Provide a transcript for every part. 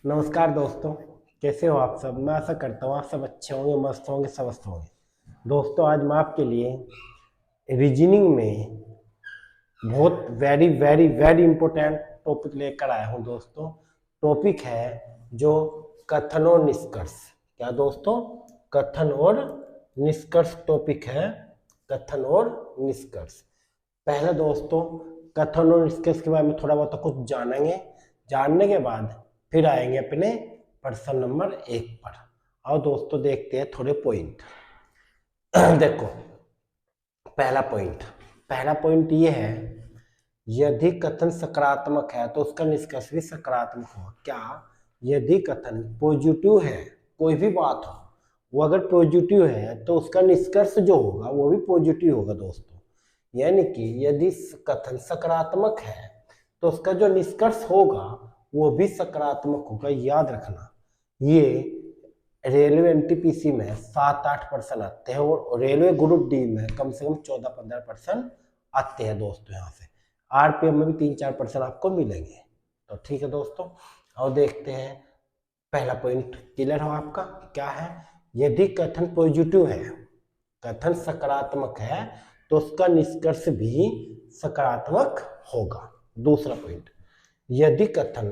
नमस्कार दोस्तों, कैसे हो आप सब। मैं आशा करता हूँ आप सब अच्छे होंगे, मस्त होंगे, स्वस्थ होंगे। दोस्तों, आज मैं आपके लिए रीजनिंग में बहुत very very very important topic लेकर आया हूँ दोस्तों। टॉपिक है जो कथन और निष्कर्ष। क्या दोस्तों? कथन और निष्कर्ष टॉपिक है। कथन और निष्कर्ष। पहले दोस्तों, कथन और निष्कर्ष के बारे में थोड़ा बहुत कुछ जानेंगे। जानने के बाद फिर आएंगे अपने प्रश्न नंबर 1 पर। आओ दोस्तों, देखते हैं थोड़े पॉइंट। देखो, पहला पॉइंट ये है, यदि कथन सकारात्मक है तो उसका निष्कर्ष भी सकारात्मक होगा। क्या? यदि कथन पॉजिटिव है, कोई भी बात हो वो अगर पॉजिटिव है तो उसका निष्कर्ष जो होगा वो भी पॉजिटिव होगा दोस्तों। यानी कि यदि कथन सकारात्मक है तो उसका जो निष्कर्ष होगा वो भी सकारात्मक होगा। याद रखना, ये रेलवे एनटीपीसी में 7-8% आते हैं और रेलवे ग्रुप डी में कम से कम 14-15% आते हैं दोस्तों। यहाँ से आरपीएम में भी 3-4% आपको मिलेंगे। तो ठीक है दोस्तों, और देखते हैं पहला पॉइंट। क्लियर हो आपका? क्या है? यदि कथन पॉजिटिव है, कथन सकारात्मक है तो उसका निष्कर्ष भी सकारात्मक होगा। दूसरा पॉइंट, यदि कथन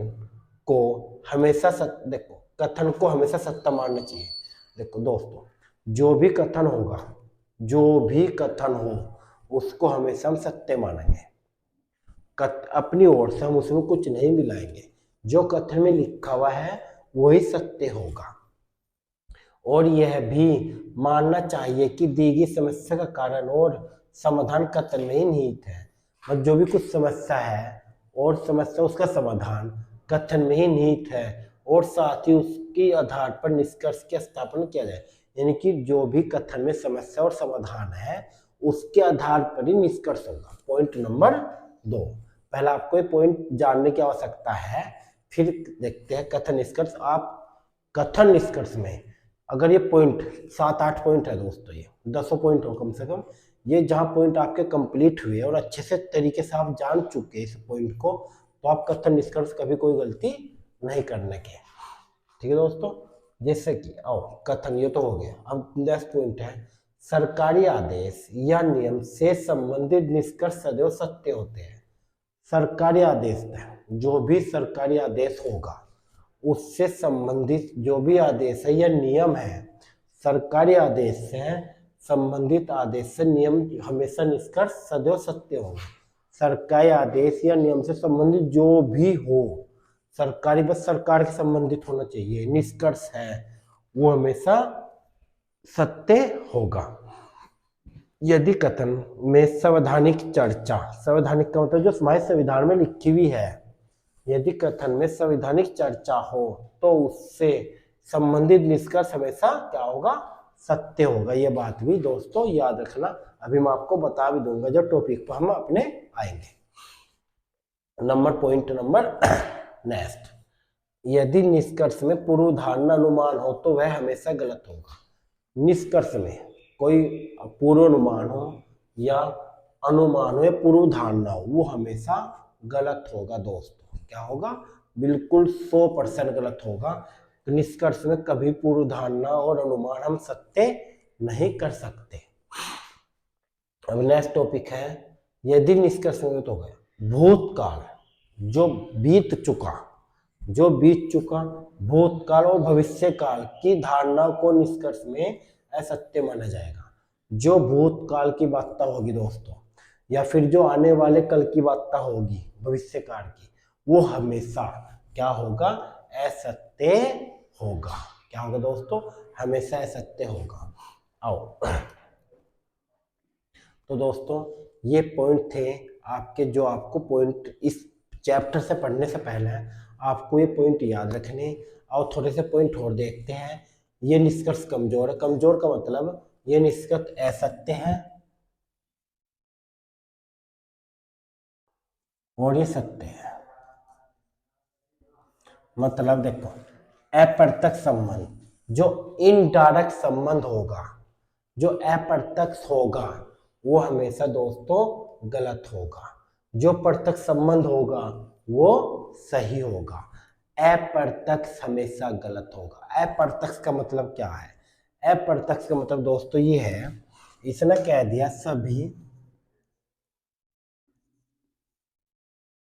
को हमेशा देखो, कथन को हमेशा सत्य मानना चाहिए। देखो दोस्तों, जो भी कथन होगा, जो भी कथन हो उसको हमेशा हम सत्य मानेंगे। अपनी ओर से हम उसमें कुछ नहीं मिलाएंगे। जो कथन में लिखा हुआ है वही सत्य होगा। और यह भी मानना चाहिए कि दी गई समस्या का कारण और समाधान कथन में ही निहित है। मतलब जो भी कुछ समस्या है और समस्या उसका समाधान कथन में ही निहित है, और साथ ही उसके आधार पर निष्कर्ष की स्थापना किया जाए। यानी कि जो भी कथन में समस्या और समाधान है उसके आधार पर ही निष्कर्ष होगा। Point number 2। पहला आपको ये पॉइंट जानने की आवश्यकता है, फिर देखते हैं कथन निष्कर्ष। आप कथन निष्कर्ष में अगर ये पॉइंट 7-8 पॉइंट है दोस्तों, ये 10 पॉइंट हो कम से कम, ये जहां पॉइंट आपके कंप्लीट हुए और अच्छे से तरीके से आप जान चुके इस पॉइंट को, तो आप कथन निष्कर्ष कभी कोई गलती नहीं करने के। ठीक है दोस्तों, जैसे कि आओ कथन ये तो हो गया। अब नेक्स्ट पॉइंट है, सरकारी आदेश या नियम से संबंधित निष्कर्ष सदैव सत्य होते हैं। सरकारी आदेश, जो भी सरकारी आदेश होगा उससे संबंधित जो भी आदेश है या नियम है, सरकारी आदेश से संबंधित आदेश से नियम हमेशा निष्कर्ष सदैव सत्य होगा। सरकारी आदेश या नियम से संबंधित जो भी हो, सरकारी बस सरकार के संबंधित होना चाहिए, निष्कर्ष है वो हमेशा सत्य होगा। यदि कथन में संवैधानिक चर्चा, संवैधानिक का मतलब जो हमारे संविधान में लिखी हुई है, यदि कथन में संवैधानिक चर्चा हो तो उससे संबंधित निष्कर्ष हमेशा क्या होगा? सत्य होगा। ये बात भी दोस्तों याद रखना। अभी मैं आपको बता भी दूंगा जब टॉपिक पर हम अपने आएंगे। पॉइंट नंबर नेक्स्ट, यदि निष्कर्ष में पूर्व धारणा अनुमान हो तो वह हमेशा गलत होगा। निष्कर्ष में कोई पूर्वानुमान हो या अनुमान हो या पूर्व धारणा हो, वो हमेशा गलत होगा दोस्तों। क्या होगा? बिल्कुल 100% गलत होगा। तो निष्कर्ष में कभी पूर्व धारणा और अनुमान हम सत्य नहीं कर सकते। अब नेक्स्ट टॉपिक है, यदि निष्कर्ष में तो गए भूतकाल, जो बीत चुका, भूतकाल और भविष्य काल की धारणा को निष्कर्ष में असत्य माना जाएगा। जो भूतकाल की बात होगी दोस्तों, या फिर जो आने वाले कल की बात होगी भविष्य काल की, वो हमेशा क्या होगा? असत्य होगा। क्या होगा दोस्तों? हमेशा असत्य होगा। आओ, तो दोस्तों ये पॉइंट थे आपके, जो आपको पॉइंट इस चैप्टर से पढ़ने से पहले आपको ये पॉइंट याद रखने। और थोड़े से पॉइंट और देखते हैं। ये निष्कर्ष कमजोर है। कमजोर का मतलब ये निष्कर्ष असत्य है और ये सत्य है। मतलब देखो, अप्रत्यक्ष संबंध, जो इनडायरेक्ट संबंध होगा, जो अप्रत्यक्ष होगा वो हमेशा दोस्तों गलत होगा। जो प्रत्यक्ष संबंध होगा वो सही होगा। अप्रत्यक्ष हमेशा गलत होगा। अप्रत्यक्ष का मतलब क्या है? अप्रत्यक्ष का मतलब दोस्तों ये है, इसने कह दिया सभी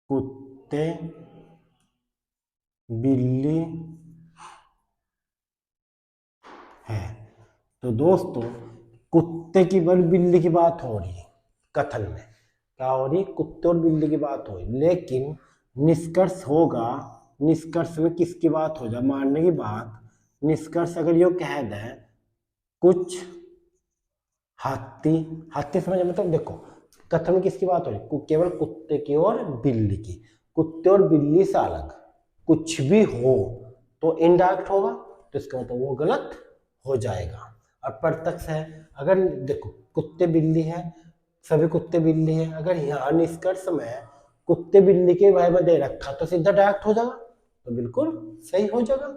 कुत्ते बिल्ली है। तो दोस्तों कुत्ते की बल बिल्ली की बात हो रही है कथन में, क्या हो रही? कुत्ते और बिल्ली की बात हो रही, लेकिन निष्कर्ष होगा, निष्कर्ष में किसकी बात हो जाए? मानने की बात। निष्कर्ष अगर यो कह दे कुछ हाथी, हाथी समझ मतलब देखो कथन में किसकी बात हो रही? केवल कुत्ते की और बिल्ली की। कुत्ते और बिल्ली से अलग कुछ भी हो तो इनडायरेक्ट होगा, तो इसका मतलब वो गलत हो जाएगा। और प्रत्यक्ष है, अगर देखो कुत्ते बिल्ली है, सभी कुत्ते बिल्ली है, अगर यहाँ निष्कर्ष में कुत्ते बिल्ली के भाई में दे रखा तो सीधा डायरेक्ट हो जाएगा, तो बिल्कुल सही हो जाएगा।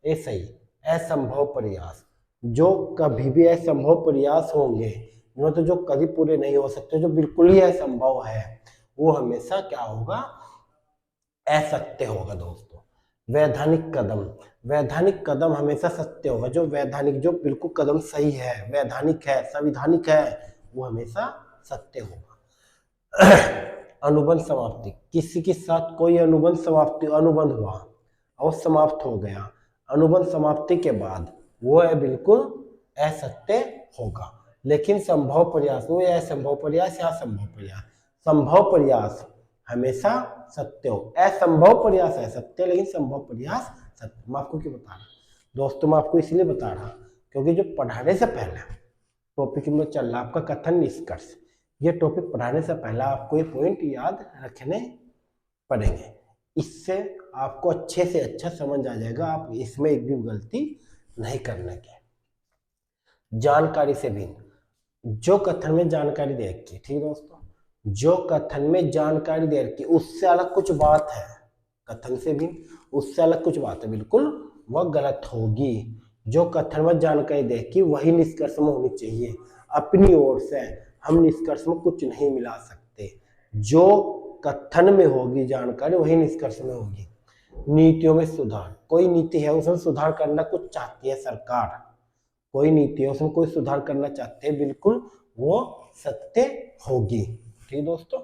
ये सही। असंभव प्रयास, जो कभी भी असंभव प्रयास होंगे तो जो कभी पूरे नहीं हो सकते, जो बिल्कुल ही असंभव है, वो हमेशा क्या होगा? असत्य होगा दोस्तों। वैधानिक कदम, वैधानिक कदम हमेशा सत्य होगा। जो वैधानिक, जो बिल्कुल कदम सही है, वैधानिक है, संवैधानिक है, वो हमेशा सत्य होगा। अनुबंध समाप्ति, किसी के साथ कोई अनुबंध समाप्ति, अनुबंध हुआ और समाप्त हो गया, अनुबंध समाप्ति के बाद वो है बिल्कुल असत्य होगा। लेकिन संभव प्रयास, वो है असंभव प्रयास या संभव प्रयास, संभव प्रयास हमेशा सत्य हो। असंभव प्रयास है सत्य, लेकिन संभव प्रयास सत्य। मैं आपको क्यों बता रहा दोस्तों? मैं आपको इसलिए बता रहा क्योंकि जो पढ़ाने से पहले टॉपिक में चल रहा आपका कथन निष्कर्ष, ये टॉपिक पढ़ाने से पहले आपको ये पॉइंट याद रखने पड़ेंगे। इससे आपको अच्छे से अच्छा समझ आ जाएगा, आप इसमें एक भी गलती नहीं करने की। जानकारी से भिन्न, जो कथन में जानकारी दे रखी, ठीक दोस्तों, जो कथन में जानकारी दे रखी उससे अलग कुछ बात है, कथन से भी उससे अलग कुछ बात है, बिल्कुल वह गलत होगी। जो कथन में जानकारी दे रखी वही निष्कर्ष में होनी चाहिए। अपनी ओर से हम निष्कर्ष में कुछ नहीं मिला सकते। जो कथन में होगी जानकारी वही निष्कर्ष में होगी। नीतियों में सुधार, कोई नीति है उसमें सुधार करना कुछ चाहती है सरकार, कोई नीति है उसमें कोई सुधार करना चाहते हैं, बिल्कुल वो सत्य होगी। ठीक दोस्तों,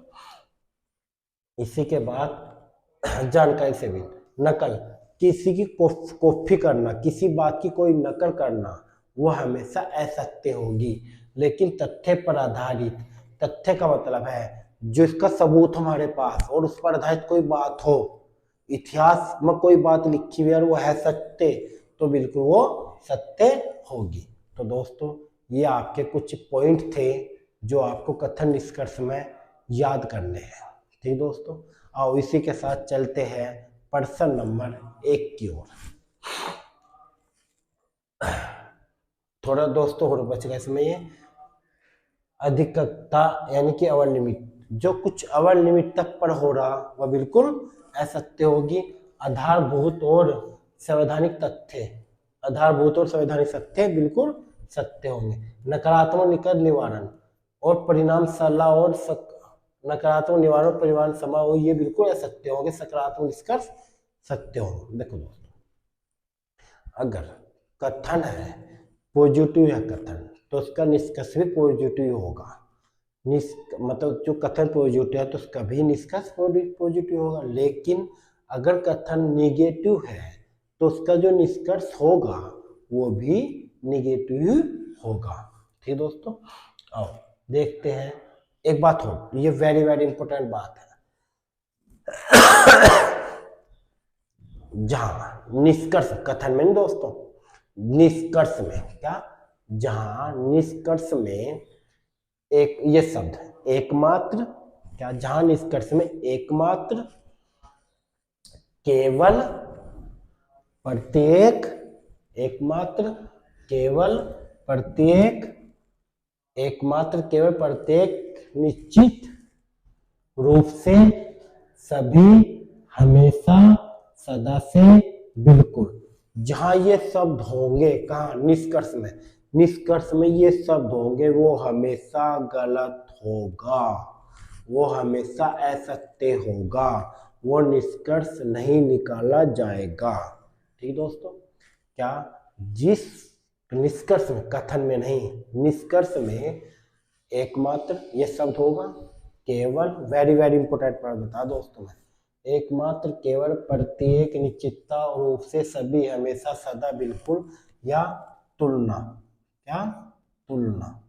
इसी के बाद जानकारी से भी नकल, किसी की कॉपी करना, किसी बात की कोई नकल करना, वो हमेशा असत्य होगी। लेकिन तथ्य पर आधारित, तथ्य का मतलब है जिसका सबूत हमारे पास और उस पर आधारित कोई बात हो, इतिहास में कोई बात लिखी हुई है और वो है सत्य, तो बिल्कुल वो सत्य होगी। तो दोस्तों ये आपके कुछ पॉइंट थे जो आपको कथन निष्कर्ष में याद करने हैं। ठीक दोस्तों, और इसी के साथ चलते हैं प्रश्न नंबर 1 की ओर। थोड़ा दोस्तों और बच गया इसमें, ये अधिकता यानी कि अवर लिमिट, जो कुछ अवर लिमिट तक पर हो रहा वह बिल्कुल असत्य होगी। आधारभूत और संवैधानिक तथ्य, आधारभूत और संवैधानिक तथ्य बिल्कुल सत्य होंगे। नकारात्मक निकट निवारण और परिणाम सलाह और नकारात्मक निवारण परिवार समाओ, ये बिल्कुल असत्य होंगे। सकारात्मक निष्कर्ष सत्य होंगे। देखो दोस्तों, अगर कथन है पॉजिटिव है कथन, तो उसका निष्कर्ष भी पॉजिटिव होगा। मतलब जो कथन पॉजिटिव है तो उसका भी निष्कर्ष पॉजिटिव होगा। लेकिन अगर कथन निगेटिव है तो उसका जो निष्कर्ष होगा वो भी निगेटिव होगा। ठीक दोस्तों, आओ देखते हैं। एक बात हो, ये वेरी वेरी इंपॉर्टेंट बात है, जहां निष्कर्ष, कथन में नहीं दोस्तों, निष्कर्ष में क्या, जहां निष्कर्ष में एक ये शब्द एकमात्र, क्या, जहां निष्कर्ष में एकमात्र, केवल, प्रत्येक, एकमात्र, केवल, प्रत्येक, एकमात्र, केवल, प्रत्येक, निश्चित रूप से, सभी, हमेशा, सदा से, बिल्कुल, जहां ये शब्द होंगे, कहा, निष्कर्ष में, निष्कर्ष में ये शब्द होंगे वो हमेशा गलत होगा, वो हमेशा असत्य होगा, वो निष्कर्ष नहीं निकाला जाएगा। ठीक दोस्तों, क्या जिस निष्कर्ष में, कथन में नहीं, निष्कर्ष में एकमात्र ये शब्द होगा, केवल, वेरी वेरी इंपोर्टेंट वर्ड बता दोस्तों मैं, एकमात्र, केवल, प्रत्येक, निश्चितता, रूप से, सभी, हमेशा, सदा, बिल्कुल, या तुलना। क्या? तुलना।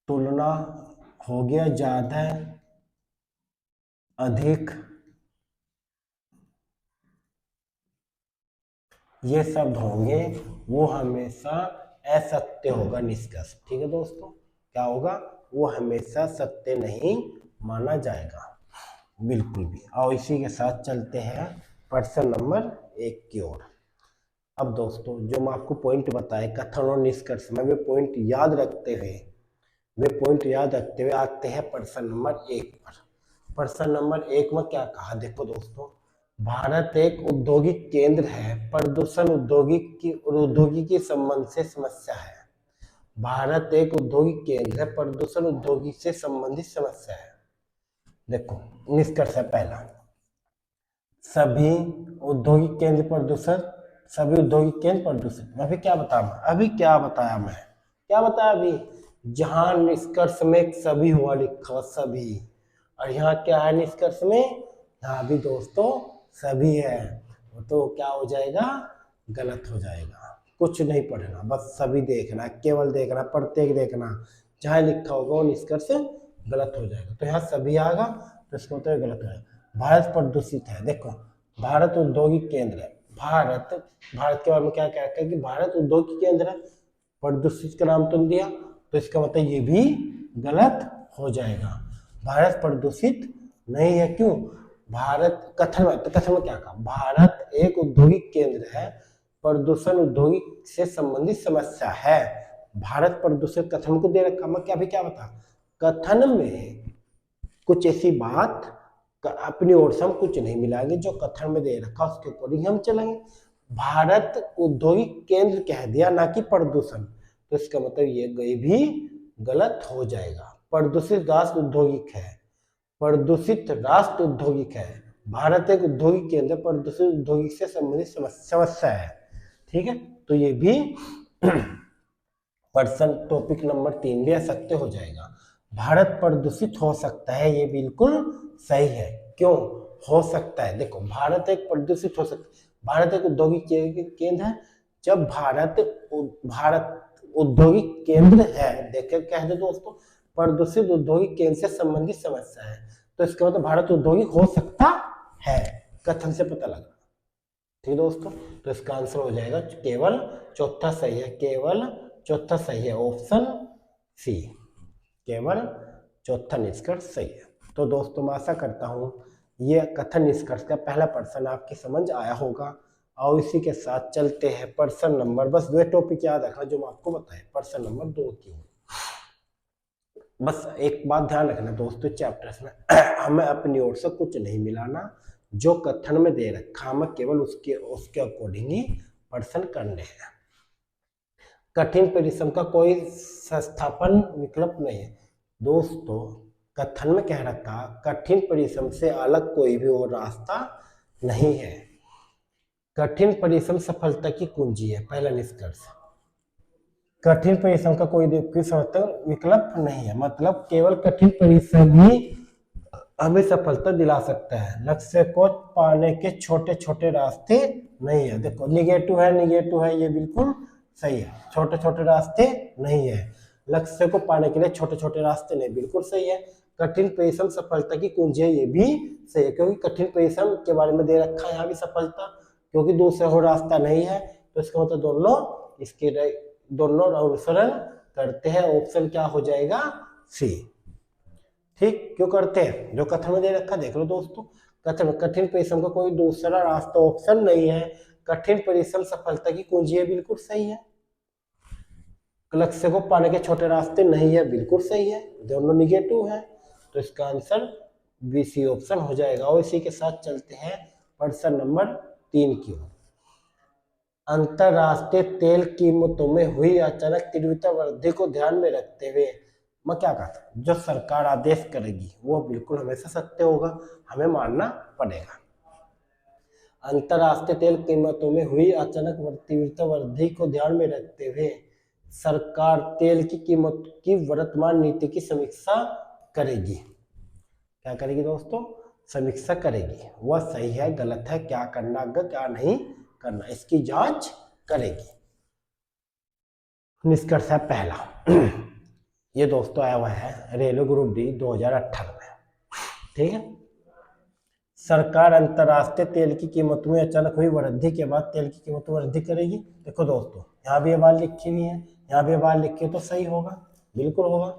तुलना हो गया, ज्यादा, अधिक, ये शब्द होंगे, वो हमेशा असत्य होगा निष्कर्ष। ठीक है दोस्तों, क्या होगा? वो हमेशा सत्य नहीं माना जाएगा बिल्कुल भी। और इसी के साथ चलते हैं प्रश्न नंबर 1 की ओर। अब दोस्तों जो मैं आपको पॉइंट बताए कथन और निष्कर्ष में, वे पॉइंट याद रखते हुए आते हैं प्रश्न नंबर 1 पर। प्रश्न नंबर 1 में क्या कहा, देखो दोस्तों, भारत एक औद्योगिक केंद्र है, प्रदूषण औद्योगिकी संबंध से समस्या है। भारत एक औद्योगिक केंद्र है, प्रदूषण औद्योगिक से संबंधित समस्या है। देखो निष्कर्ष है पहला, सभी औद्योगिक केंद्र प्रदूषण, सभी औद्योगिक केंद्र प्रदूषण। अभी क्या बताया मैं, अभी जहां निष्कर्ष में सभी हुआ लिखा, सभी, और यहाँ क्या है निष्कर्ष में, यहाँ भी दोस्तों सभी है, तो क्या हो जाएगा? गलत हो जाएगा। कुछ नहीं पढ़ना, बस सभी देखना, केवल देखना, प्रत्येक देखना, जहां लिखा होगा वो निष्कर्ष गलत हो जाएगा। तो यहाँ सभी आएगा तो इसको तो गलत हो जाएगा। भारत प्रदूषित है, देखो भारत औद्योगिक केंद्र है, भारत के बारे में क्या कहता है कि भारत औद्योगिक केंद्र है, प्रदूषित का नाम तुम दिया, तो इसका मतलब ये भी गलत हो जाएगा। भारत प्रदूषित नहीं है, क्यों? भारत, कथन में क्या कहा, भारत एक औद्योगिक केंद्र है, प्रदूषण औद्योगिक से संबंधित समस्या है। भारत प्रदूषित कथन को दे रखा, मैं क्या बता, कथन में कुछ ऐसी बात अपनी ओर से हम कुछ नहीं मिलाएंगे, जो कथन में दे रखा उसके अकॉर्डिंग हम चलेंगे। भारत औद्योगिक केंद्र कह दिया, ना कि प्रदूषण, तो इसका मतलब ये भी गलत हो जाएगा। प्रदूषित राष्ट्र औद्योगिक है, प्रदूषित राष्ट्र औद्योगिक है, भारत एक औद्योगिक केंद्र, प्रदूषित औद्योगिक से संबंधित समस्या है। ठीक है, तो ये भी पर्सन टॉपिक नंबर 3 भी असत्य हो जाएगा। भारत प्रदूषित हो सकता है, ये बिल्कुल सही है। क्यों हो सकता है? देखो भारत एक प्रदूषित हो सकता है, भारत एक औद्योगिक केंद्र है, जब भारत औद्योगिक केंद्र है, देखे कह दो दोस्तों, प्रदूषित औद्योगिक केंद्र से संबंधित समस्या है, तो इसका मतलब भारत औद्योगिक हो सकता है, कथन से पता लगा। ठीक दोस्तों, तो इसका आंसर हो जाएगा केवल चौथा सही है, केवल चौथा सही है, ऑप्शन सी, केवल चौथा निष्कर्ष सही है। तो दोस्तों मैं आशा करता हूं ये कथन निष्कर्ष का पहला प्रश्न आपकी समझ आया होगा। और इसी के साथ चलते हैं प्रश्न नंबर, बस 2 टॉपिक याद रखना जो मैं आपको बताया, प्रश्न नंबर 2 की ओर। बस एक बात ध्यान रखना दोस्तों, चैप्टर्स में हमें अपनी ओर से कुछ नहीं मिलाना, जो कथन में दे रखा हमें केवल उसके अकॉर्डिंग ही प्रश्न करने हैं। कठिन परिश्रम का कोई संस्थापन विकल्प नहीं है दोस्तों, कथन में कह रखा कठिन परिश्रम से अलग कोई भी और रास्ता नहीं है। कठिन परिश्रम सफलता की कुंजी है, पहला निष्कर्ष। कठिन परिश्रम का कोई विकल्प नहीं है, मतलब केवल कठिन परिश्रम ही हमें सफलता दिला सकता है, लक्ष्य को पाने के छोटे छोटे रास्ते नहीं है। देखो निगेटिव है, ये बिल्कुल सही है, छोटे छोटे रास्ते नहीं है, लक्ष्य को पाने के लिए छोटे छोटे रास्ते नहीं, बिल्कुल सही है। कठिन परिश्रम सफलता की कुंजी है, ये भी सही है, क्योंकि कठिन परिश्रम के बारे में दे रखा है यहाँ भी सफलता, क्योंकि दूसरा हो रास्ता नहीं है, तो इसका मतलब दोनों अनुसरण करते हैं, ऑप्शन क्या हो जाएगा? सी। ठीक, क्यों करते हैं? जो कथन में दे रखा देख लो दोस्तों, कठिन परिश्रम का कोई दूसरा रास्ता ऑप्शन नहीं है, कठिन परिश्रम सफलता की कुंजी है, बिल्कुल सही है। लक्ष्य को पाने के छोटे रास्ते नहीं है, बिल्कुल सही है, दोनों निगेटिव है, तो इसका आंसर बी सी ऑप्शन हो जाएगा। और इसी के साथ चलते हैं प्रश्न नंबर 3 की ओर। अंतरराष्ट्रीय तेल कीमतों में हुई अचानक तीव्रता वृद्धि को ध्यान में रखते हुए मैं क्या कहा था, जो सरकार आदेश करेगी वो बिल्कुल हमेशा सत्य होगा, हमें मानना पड़ेगा। अंतर्राष्ट्रीय तेल कीमतों में हुई अचानक तीव्र वृद्धि को ध्यान में रखते हुए सरकार तेल की कीमत की वर्तमान नीति की समीक्षा करेगी। क्या करेगी दोस्तों? समीक्षा करेगी, वह सही है गलत है, क्या करना क्या नहीं करना, इसकी जांच करेगी। निष्कर्ष है पहला ये दोस्तों आया हुआ है रेलवे ग्रुप डी 2018 में। ठीक है, सरकार अंतर्राष्ट्रीय तेल की कीमतों में अचानक हुई वृद्धि के बाद तेल की कीमतों में वृद्धि करेगी। देखो दोस्तों, यहाँ भी ये बात लिखी हुई है, यहाँ भी ये बात लिखी है, तो सही होगा, बिल्कुल होगा।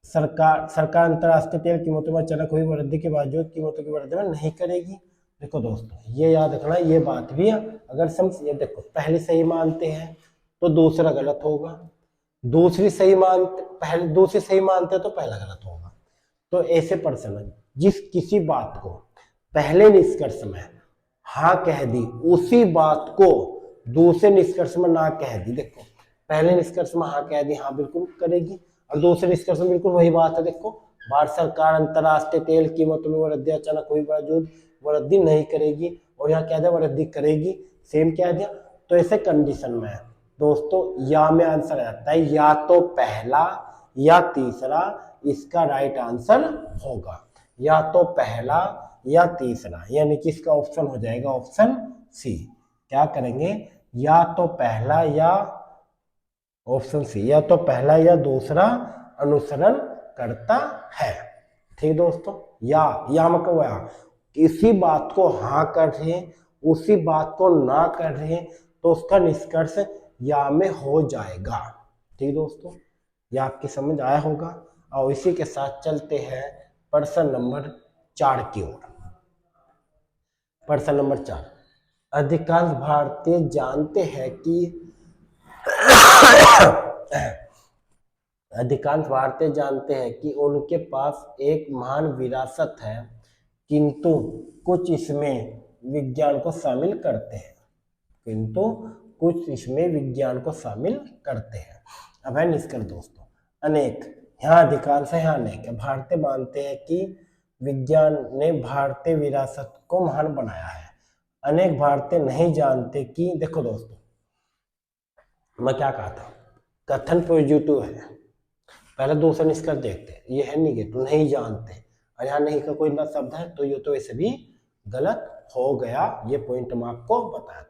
सरकार अंतर्राष्ट्रीय तेल कीमतों में अचानक हुई वृद्धि के बावजूद कीमतों की वृद्धि में नहीं करेगी। देखो दोस्तों, ये याद रखना, ये बात भी है। अगर समझ, ये देखो, पहले सही मानते हैं तो दूसरा गलत होगा, दूसरी सही मानते हैं तो पहला गलत होगा। तो ऐसे पर्सन जिस किसी बात को पहले निष्कर्ष में हाँ कह दी, उसी बात को दूसरे निष्कर्ष में ना कह दी। देखो, पहले निष्कर्ष में हाँ कह दी, हाँ बिल्कुल करेगी, और दूसरे निष्कर्ष में बिल्कुल वही बात है। देखो, भारत सरकार अंतर्राष्ट्रीय तेल कीमतों में वृद्धि अचानक हुई बावजूद वृद्धि नहीं करेगी, और यहाँ कह दिया वृद्धि करेगी, सेम कह दिया। तो ऐसे कंडीशन में दोस्तों या में आंसर आ जाता है, या तो पहला या तीसरा इसका राइट आंसर होगा, या तो पहला या तीसरा, यानी कि इसका ऑप्शन हो जाएगा ऑप्शन सी। क्या करेंगे? या तो पहला या ऑप्शन सी, या तो पहला या दूसरा अनुसरण करता है। ठीक दोस्तों, या मतलब किसी बात को हाँ कर रहे उसी बात को ना कर रहे तो उसका निष्कर्ष या में हो जाएगा। ठीक दोस्तों, यह आपकी समझ आया होगा। और इसी के साथ चलते हैं प्रश्न नंबर 4 की ओर। प्रश्न नंबर 4, अधिकांश भारतीय जानते हैं कि अधिकांश भारतीय जानते हैं कि उनके पास एक महान विरासत है, किंतु कुछ इसमें विज्ञान को शामिल करते हैं, अब है निष्कर्ष दोस्तों, अनेक, यहाँ अधिकांश है, यहाँ अनेक है। भारतीय मानते हैं कि विज्ञान ने भारतीय विरासत को महान बनाया है। अनेक भारतीय नहीं जानते कि, देखो दोस्तों, मैं क्या कहा था, कथन पॉजिटिव है, पहले दूसरा निष्कर्ष देखते हैं, ये है निगेटिव, नहीं जानते, और यहाँ नहीं का कोई ना शब्द है, तो ये तो ऐसे भी गलत हो गया। ये पॉइंट मैं आपको बताया था।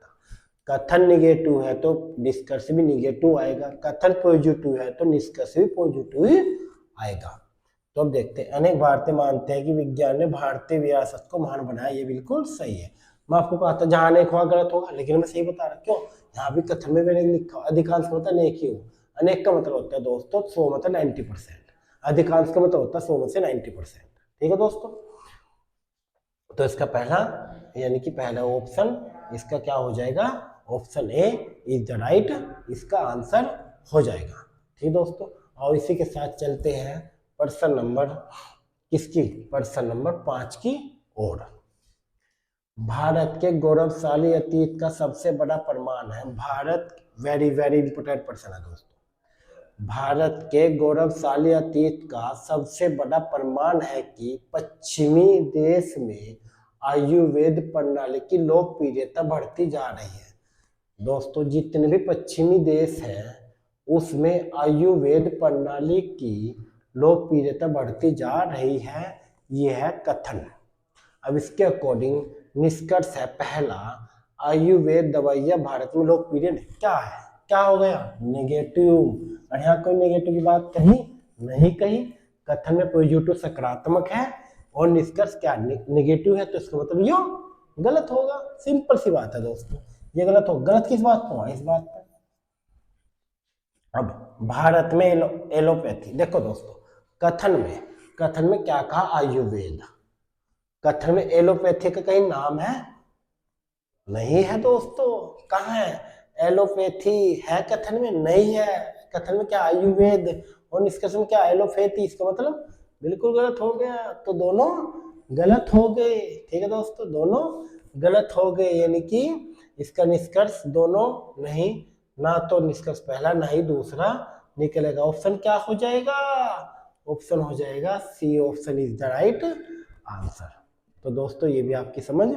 कथन निगेटिव है तो निष्कर्ष भी निगेटिव आएगा, कथन पॉजिटिव है तो निष्कर्ष भी पॉजिटिव आएगा। तो अब देखते हैं, अनेक भारतीय मानते हैं कि विज्ञान ने भारतीय विरासत को महान बनाया, ये बिल्कुल सही है। मैं आपको कहा था जहां अनेक होगा गलत होगा, लेकिन मैं सही बता रहा, क्यों? यहाँ भी कथन में मैंने लिखा अधिकांश मतलब अनेक ही हो। अनेक का मतलब होता है दोस्तों 100 मतलब 90%, अधिकांश का मतलब होता है 100 में से 90%। ठीक है दोस्तों, तो इसका पहला यानी कि पहला ऑप्शन इसका क्या हो जाएगा, option A is the right, इसका आंसर हो जाएगा। ठीक दोस्तों, और इसी के साथ चलते हैं प्रश्न नंबर किसकी, प्रश्न नंबर 5 की ओर। भारत के गौरवशाली अतीत का सबसे बड़ा प्रमाण है, भारत, वेरी वेरी इंपोर्टेंट प्रश्न है दोस्तों, भारत के गौरवशाली अतीत का सबसे बड़ा प्रमाण है कि पश्चिमी देश में आयुर्वेद प्रणाली की लोकप्रियता बढ़ती जा रही है। दोस्तों, जितने भी पश्चिमी देश हैं उसमें आयुर्वेद प्रणाली की लोकप्रियता बढ़ती जा रही है, यह है कथन। अब इसके अकॉर्डिंग निष्कर्ष है पहला, आयुर्वेद दवाइयाँ भारत में लोकप्रिय क्या है, क्या हो गया, नेगेटिव, और यहाँ कोई नेगेटिव की बात कही नहीं कही, कथन में पॉजिटिव सकारात्मक है और निष्कर्ष क्या नेगेटिव है, तो इसका मतलब यो गलत होगा। सिंपल सी बात है दोस्तों, ये गलत हो, गलत किस बात पर, इस बात पर। अब भारत में एलोपैथी, देखो दोस्तों, कथन में क्या कहा, आयुर्वेद, कथन में एलोपैथी का कहीं नाम है नहीं है दोस्तों, कहाँ है एलोपैथी, है कथन में नहीं है, कथन में क्या आयुर्वेद, और निष्कर्ष में क्या एलोपैथी, इसका मतलब बिल्कुल गलत हो गया, तो दोनों गलत हो गए। ठीक है दोस्तों, दोनों गलत हो गए, यानी कि इसका निष्कर्ष दोनों नहीं, ना तो निष्कर्ष पहला ना ही दूसरा निकलेगा। ऑप्शन क्या हो जाएगा? ऑप्शन हो जाएगा C, option is the right answer. तो दोस्तों ये भी आपकी समझ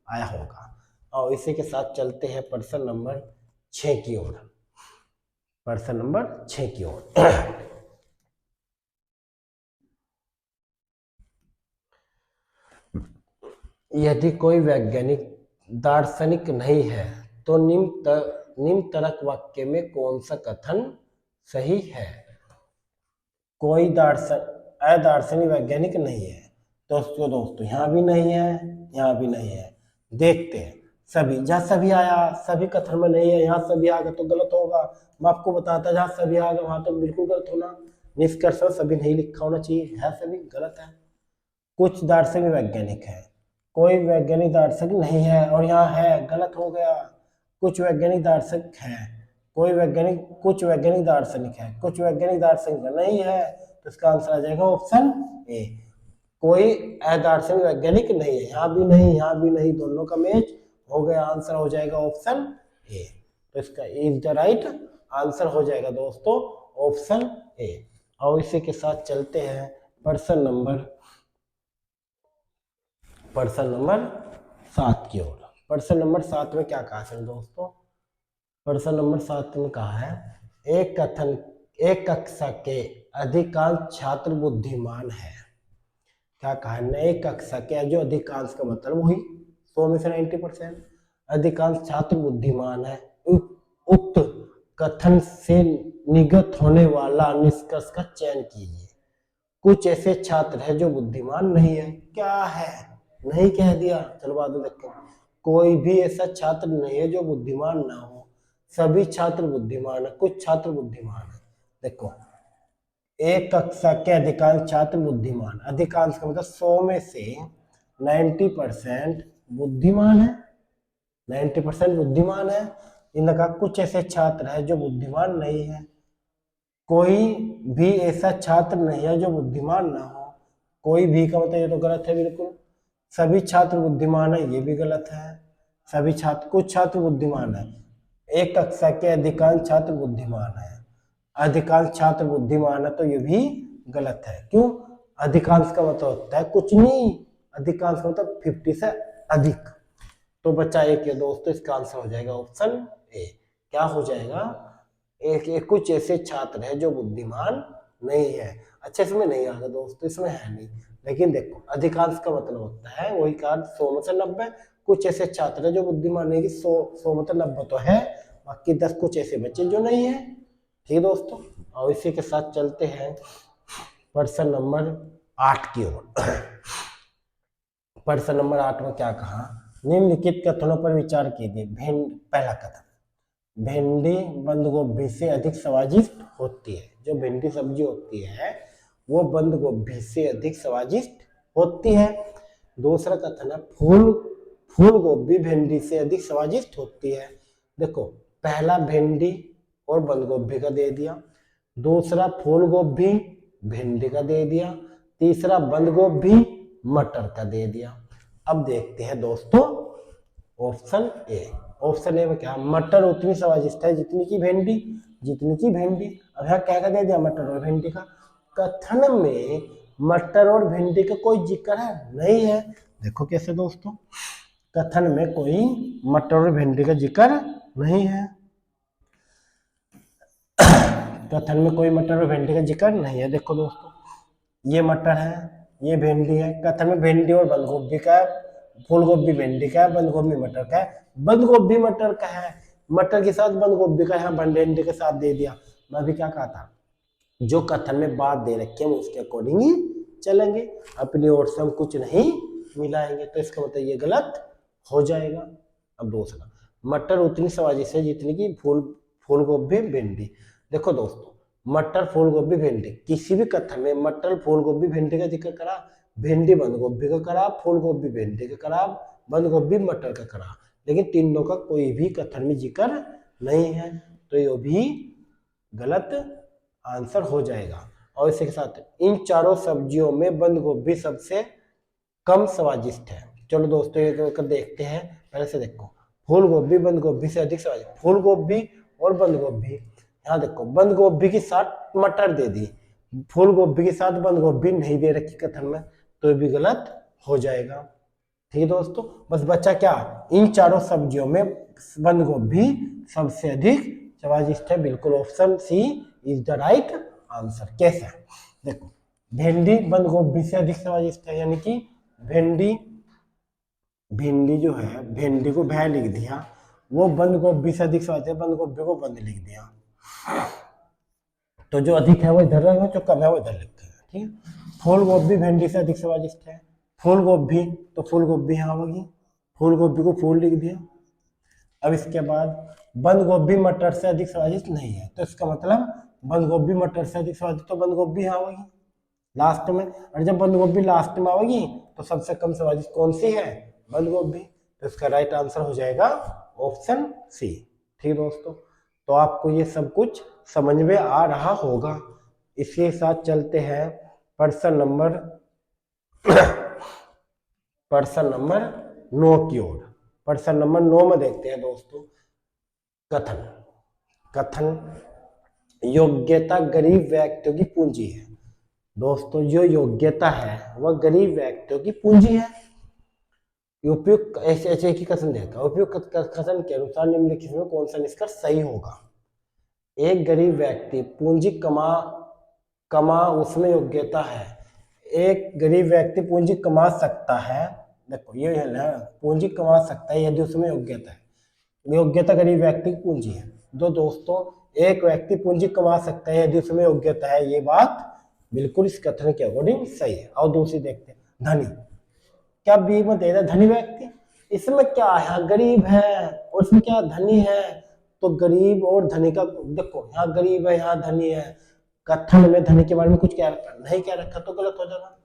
आया होगा। और इसी के साथ चलते हैं प्रश्न नंबर 6 की ओर। प्रश्न नंबर 6 की ओर। यदि कोई वैज्ञानिक दार्शनिक नहीं है तो निम्न तरक वाक्य में कौन सा कथन सही है? कोई अदार्शनिक वैज्ञानिक नहीं है। दोस्तों यहाँ भी नहीं है, यहाँ भी नहीं है। देखते हैं सभी, जहाँ सभी आया सभी कथन में नहीं है, यहाँ सभी आ गया तो गलत होगा। मैं आपको बताता जहाँ सभी आ गया वहां तो बिल्कुल गलत होना। निष्कर्ष सभी नहीं लिखा होना चाहिए, है सभी गलत है। कुछ दार्शनिक वैज्ञानिक है, कोई वैज्ञानिक दार्शनिक नहीं है और यहाँ है, गलत हो गया। कुछ वैज्ञानिक दार्शनिक है, कोई वैज्ञानिक, कुछ वैज्ञानिक दार्शनिक है, कुछ वैज्ञानिक दार्शनिक नहीं है, तो इसका आंसर आ जाएगा ऑप्शन ए। कोई अदार्शनिक वैज्ञानिक नहीं है, यहाँ भी नहीं, यहाँ भी नहीं, दोनों का मैच हो गया। आंसर हो जाएगा ऑप्शन ए। तो इसका इज द राइट आंसर हो जाएगा दोस्तों ऑप्शन ए। और इसी के साथ चलते हैं प्रश्न नंबर 7 की ओर। प्रश्न नंबर 7 में क्या कहा है दोस्तों? प्रश्न नंबर 7 में कहा है एक कक्षा के अधिकांश छात्र बुद्धिमान है। क्या कहा है? एक कक्षा के, जो अधिकांश का मतलब वही 100 में से 90%, अधिकांश छात्र बुद्धिमान है। उक्त कथन से निर्गत होने वाला निष्कर्ष का चयन कीजिए। कुछ ऐसे छात्र हैं जो बुद्धिमान नहीं है। क्या है? नहीं कह दिया, चलो बाद में देखते हैं। कोई भी ऐसा छात्र नहीं है जो बुद्धिमान ना हो, सभी छात्र बुद्धिमान है, कुछ छात्र बुद्धिमान है। देखो, एक कक्षा के अधिकांश छात्र बुद्धिमान, अधिकांश का मतलब 100 में से 90% बुद्धिमान है, 90% बुद्धिमान है। इनका कुछ ऐसे छात्र है जो बुद्धिमान नहीं है। कोई भी ऐसा छात्र नहीं है जो बुद्धिमान ना हो। कोई भी का मतलब ये तो गलत है बिल्कुल। सभी छात्र बुद्धिमान है, ये भी गलत है। सभी छात्र, कुछ छात्र बुद्धिमान है। एक कक्षा के अधिकांश छात्र बुद्धिमान है, अधिकांश छात्र बुद्धिमान है, तो ये भी गलत है। क्यों? अधिकांश का मतलब होता है कुछ नहीं, अधिकांश का मतलब 50 से अधिक। तो बच्चा एक, दोस्तों इसका आंसर हो जाएगा ऑप्शन ए। क्या हो जाएगा? एक कुछ ऐसे छात्र है जो बुद्धिमान नहीं है। अच्छा, इसमें नहीं आएगा दोस्तों, इसमें है नहीं। लेकिन देखो, अधिकांश का मतलब होता है वही कार्ड 100 में से 90। कुछ ऐसे छात्र है जो बुद्धिमान नहीं, 100 में से 90 तो है, बाकी 10 कुछ ऐसे बच्चे जो नहीं है। ठीक है दोस्तों, और इसी के साथ चलते हैं प्रश्न नंबर 8 की ओर। प्रश्न नंबर 8 में क्या कहा? निम्नलिखित कथनों पर विचार कीजिए। पहला कथन, भिंडी बंद गोभी से अधिक स्वादिष्ट होती है। जो भिंडी सब्जी होती है वो बंद गोभी से अधिक स्वादिष्ट होती है। दूसरा कथन है फूल गोभी भिंडी से अधिक स्वादिष्ट होती है। देखो, पहला भिंडी और बंद गोभी का दे दिया, दूसरा फूल गोभी भिंडी का दे दिया, तीसरा बंद गोभी मटर का दे दिया। अब देखते हैं दोस्तों ऑप्शन ए। ऑप्शन ए में क्या? मटर उतनी स्वादिष्ट है जितनी की भिंडी, जितनी की भिंडी। अब यहाँ क्या दे दिया? मटर और भिंडी का। कथन में मटर और भिंडी का कोई जिक्र है नहीं है। देखो कैसे दोस्तों, कथन में कोई मटर और भिंडी का जिक्र नहीं है। कथन में कोई मटर और भिंडी का जिक्र नहीं है। देखो दोस्तों, ये मटर है, ये भिंडी है। कथन में भिंडी और बंद गोभी का है, फूल गोभी भिंडी का है, बंद गोभी मटर का है। बंद गोभी मटर का है, मटर के साथ बंद गोभी का है, भिंडी के साथ दे दिया। मैं भी क्या कहा था, जो कथन में बात दे रखी है उसके अकॉर्डिंग ही चलेंगे, अपनी ओर से हम कुछ नहीं मिलाएंगे। तो इसका मतलब ये गलत हो जाएगा। अब दूसरा, मटर उतनी स्वादिष्ट है जितनी की फूल गोभी भिंडी। देखो दोस्तों, मटर फूल गोभी भिंडी, किसी भी कथन में मटर फूल गोभी भिंडी का जिक्र करा, भिंडी बंद गोभी का करा, फूल गोभी भिंडी का करा, बंद गोभी मटर का करा, लेकिन तीनों का कोई भी कथन में जिक्र नहीं है, तो ये भी गलत आंसर हो जाएगा। और इसके साथ इन चारों सब्जियों में बंद गोभी सबसे कम स्वादिष्ट है। चलो दोस्तों ये तो देखते हैं। पहले से देखो, फूल गोभी बंद गोभी से अधिक स्वादिष्ट, फूल गोभी और बंद गोभी, यहाँ देखो बंद गोभी के साथ मटर दे दी, फूल गोभी के साथ बंद गोभी नहीं दे रखी कथन में, तो ये भी गलत हो जाएगा। ठीक है दोस्तों, बस बच्चा क्या, इन चारों सब्जियों में बंद गोभी सबसे अधिक स्वादिष्ट है, बिल्कुल option C is the right answer. कैसा, देखो भिंडी बंद गोभी से अधिक स्वादिष्ट है, यानी कि भिंडी जो है, भिंडी को भै लिख दिया, वो बंद गोभी से अधिक स्वादिष्ट है, बंद गोभी को बंद लिख दिया, तो जो अधिक है वो इधर रखें, जो कम है वो इधर लिखते हैं। ठीक है, फूल गोभी भिंडी से अधिक स्वादिष्ट है, फूल गोभी तो फूल गोभी यहाँ होगी, फूल गोभी को फूल लिख दिया। अब इसके बाद बंद गोभी मटर से अधिक स्वादिष्ट नहीं है, तो इसका मतलब बंद गोभी मटर से अधिक स्वादिष्ट, तो बंद गोभी यहाँ होगी लास्ट में, और जब बंद गोभी लास्ट में आएगी तो सबसे कम स्वादिष्ट कौन सी है, बंद गोभी, तो इसका राइट आंसर हो जाएगा ऑप्शन सी। ठीक दोस्तों, तो आपको ये सब कुछ समझ में आ रहा होगा। इसके साथ चलते हैं प्रश्न नंबर 9 की ओर। प्रश्न नंबर 9 में देखते हैं दोस्तों, कथन योग्यता गरीब व्यक्तियों की पूंजी है। दोस्तों जो योग्यता है वह गरीब व्यक्तियों की पूंजी है। उपयुक्त ऐसे की कथन देता है, उपयुक्त कथन के अनुसार निम्नलिखित में कौन सा निष्कर्ष सही होगा। एक गरीब व्यक्ति पूंजी कमा उसमें योग्यता है, एक गरीब व्यक्ति पूंजी कमा सकता है, देखो ये है पूंजी कमा सकता है यदि उसमें योग्यता है, योग्यता गरीब व्यक्ति की पूंजी है। दो दोस्तों, एक व्यक्ति पूंजी कमा सकता है यदि उसमें योग्यता है, ये बात बिल्कुल इस कथन के अकॉर्डिंग सही है। और दूसरी देखते हैं, धनी, क्या बी में दे रहा धनी व्यक्ति, इसमें क्या है, गरीब है और इसमें क्या धनी है, तो गरीब और धनी का देखो, यहाँ गरीब है यहाँ धनी है, कथन में धनी के बारे में कुछ क्या रखा नहीं, क्या रखा, तो गलत हो जाएगा।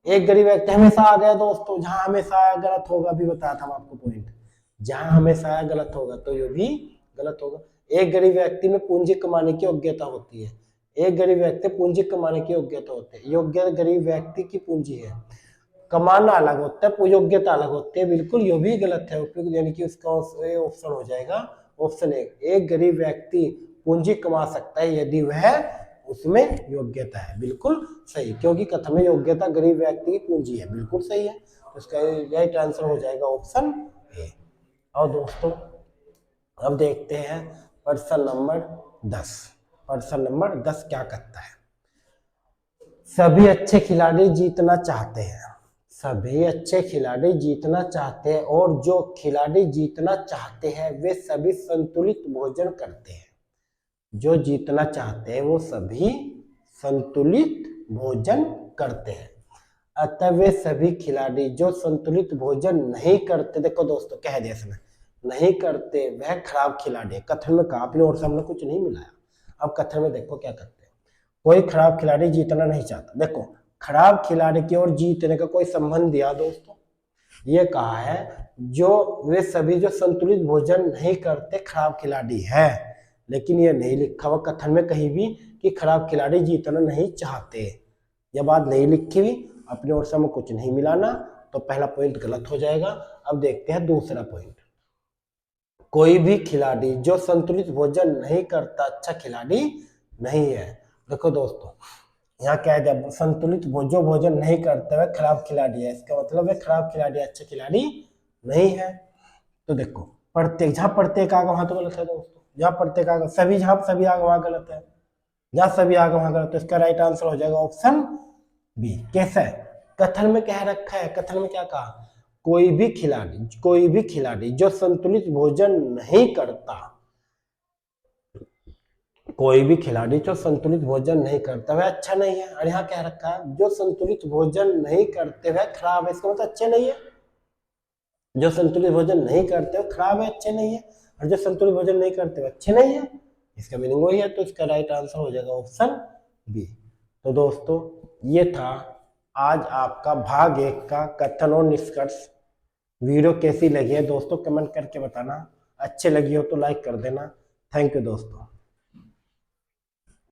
एक गरीब व्यक्ति हमेशा आ गया दोस्तों, जहां हमेशा आया गलत होगा, भी बताया था आपको पॉइंट, जहां हमेशा आया गलत होगा तो ये भी गलत होगा। एक गरीब व्यक्ति में पूंजी कमाने की योग्यता होती है, एक गरीब व्यक्ति पूंजी कमाने की योग्यता होती है, योग्य गरीब व्यक्ति की पूंजी है, कमाना अलग होता है, योग्यता अलग होती है, बिल्कुल ये भी गलत है। उपयुक्त यानी कि उसका ऑप्शन हो जाएगा ऑप्शन एक गरीब व्यक्ति पूंजी कमा सकता है यदि वह उसमें योग्यता है, बिल्कुल सही, क्योंकि कथन में योग्यता गरीब व्यक्ति की पूंजी है, बिल्कुल सही है, तो इसका राइट आंसर हो जाएगा ऑप्शन ए। और दोस्तों अब देखते हैं प्रश्न नंबर 10। प्रश्न नंबर 10 क्या कहता है, सभी अच्छे खिलाड़ी जीतना चाहते हैं, सभी अच्छे खिलाड़ी जीतना चाहते हैं और जो खिलाड़ी जीतना चाहते हैं वे सभी संतुलित भोजन करते हैं। जो जीतना चाहते हैं वो सभी संतुलित भोजन करते हैं, अतः वे सभी खिलाड़ी जो संतुलित भोजन नहीं करते, देखो दोस्तों कह दिया इसमें नहीं करते वह खराब खिलाड़ी है। कथन में कहा आपने और सामने कुछ नहीं मिलाया। अब कथन में देखो क्या करते हैं, कोई खराब खिलाड़ी जीतना नहीं चाहता, देखो खराब खिलाड़ी की ओर जीतने का कोई संबंध दिया दोस्तों, ये कहा है जो वे सभी जो संतुलित भोजन नहीं करते खराब खिलाड़ी है, लेकिन ये नहीं लिखा हुआ कथन में कहीं भी कि खराब खिलाड़ी जीतना नहीं चाहते, यह बात नहीं लिखी हुई, अपने ओर से हमें कुछ नहीं मिलाना, तो पहला पॉइंट गलत हो जाएगा। अब देखते हैं दूसरा पॉइंट, कोई भी खिलाड़ी जो संतुलित भोजन नहीं करता अच्छा खिलाड़ी नहीं है। देखो दोस्तों यहाँ क्या है, संतुलित जो भोजन नहीं करते वह खराब खिलाड़ी है, इसका मतलब है खराब खिलाड़ी अच्छा खिलाड़ी नहीं है। तो देखो प्रत्येक, जहाँ प्रत्येक आगे वहां तो गलत है दोस्तों, जहाँ प्रत्येक आगे सभी, जहाँ सभी आगे वहां गलत है, जहाँ सभी आगे वहां गलत है, इसका राइट आंसर हो जाएगा ऑप्शन बी। कैसा है, कथन में क्या रखा है, कथन में क्या कहा, कोई भी खिलाड़ी जो संतुलित भोजन नहीं करता, कोई भी खिलाड़ी जो संतुलित भोजन नहीं करता वह अच्छा नहीं है, और यहाँ क्या रखा है, जो संतुलित भोजन नहीं करते वह खराब है, इसका मतलब अच्छे नहीं है, जो संतुलित भोजन नहीं करते वह खराब है अच्छे नहीं है, और जो संतुलित भोजन नहीं करते वह अच्छे नहीं है, इसका मीनिंग वही है, तो इसका राइट आंसर हो जाएगा ऑप्शन बी। तो दोस्तों ये था आज आपका भाग 1 का कथन और निष्कर्ष। वीडियो कैसी लगी है दोस्तों कमेंट करके बताना, अच्छी लगी हो तो लाइक कर देना। थैंक यू दोस्तों।